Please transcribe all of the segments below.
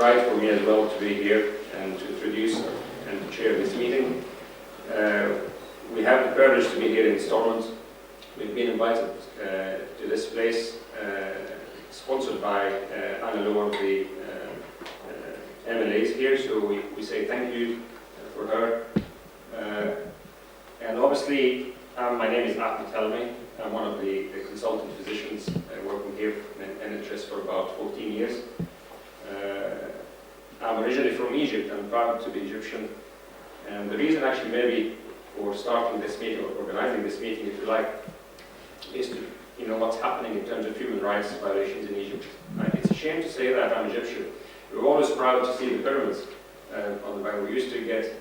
pride for me as well to be here and to introduce and to chair this meeting. We have the privilege to be here in Stormont. We've been invited to this place, sponsored by Anna, one of the MLAs here, so we say thank you for her. And obviously, my name is Helmy. I'm one of the consultant physicians working here in NHS for about 14 years. I'm originally from Egypt. I'm proud to be Egyptian. And the reason actually maybe for starting this meeting, or organizing this meeting, if you like, is to know what's happening in terms of human rights violations in Egypt. It's a shame to say that I'm Egyptian. We're always proud to see the pyramids on the back. We used to get,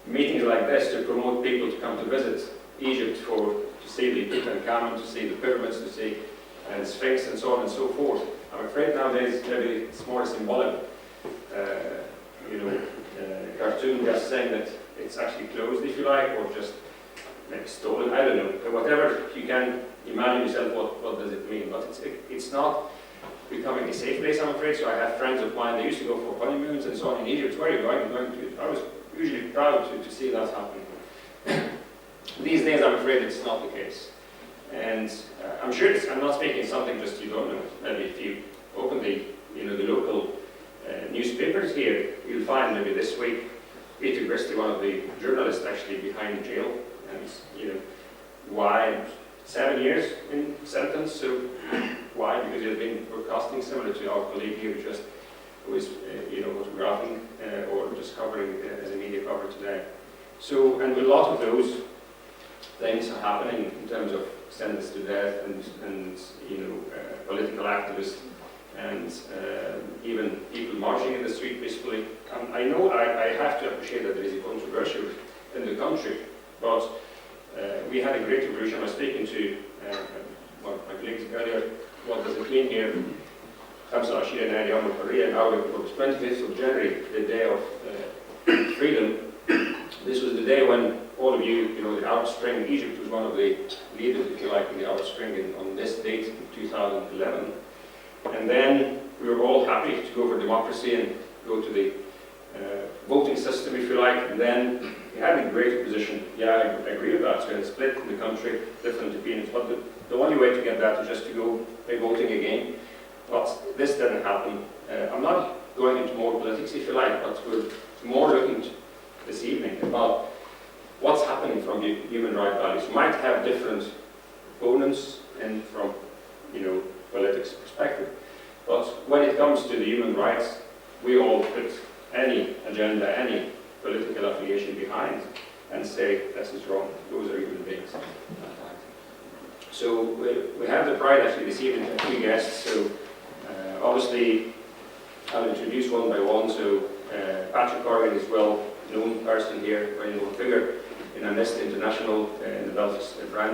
meetings like this to promote people to come to visit Egypt to see the Tutankhamun, to see the pyramids, to see the Sphinx, and so on and so forth. I'm afraid nowadays maybe it's more symbolic, cartoon just saying that it's actually closed, if you like, or just maybe stolen. I don't know. Whatever you can imagine yourself, what does it mean? But it's not becoming a safe place, I'm afraid. So I have friends of mine, they used to go for honeymoons and so on in Egypt. Where are you going? I'm going to. I was usually proud to see that happening. These days, I'm afraid it's not the case. And I'm sure I'm not speaking something just you don't know. Maybe if you open the local newspapers here, you'll find maybe this week Peter Christie, one of the journalists actually behind jail, and why 7 years in sentence. So why? Because he had been broadcasting, similar to our colleague here, who is photographing or just covering as a media cover today. So, and a lot of those things are happening in terms of sentences to death and political activists and even people marching in the street peacefully. I know I have to appreciate that there is a controversy in the country, but we had a great revolution. I was speaking to one of my colleagues earlier. What does it mean here? Now, the 25th of January, the day of freedom. This was the day when all of the Arab Spring, Egypt was one of the leaders, if you like, in the Arab Spring on this date, in 2011. And then we were all happy to go for democracy and go to the voting system, if you like. And then we had a great opposition. Yeah, I agree with that. So we had a split in the country, different opinions. But the only way to get that is just to go by voting again. But this didn't happen. I'm not going into more politics, if you like, but we're more looking this evening about what's happening from the human rights values. You might have different opponents and from politics perspective, but when it comes to the human rights, we all put any agenda, any political affiliation behind and say this is wrong. Those are human beings. So we have the pride actually this evening to have three guests. So obviously I'll introduce one by one. So Patrick Corrigan is well-known person here, well-known figure in Amnesty International in the Belfast branch.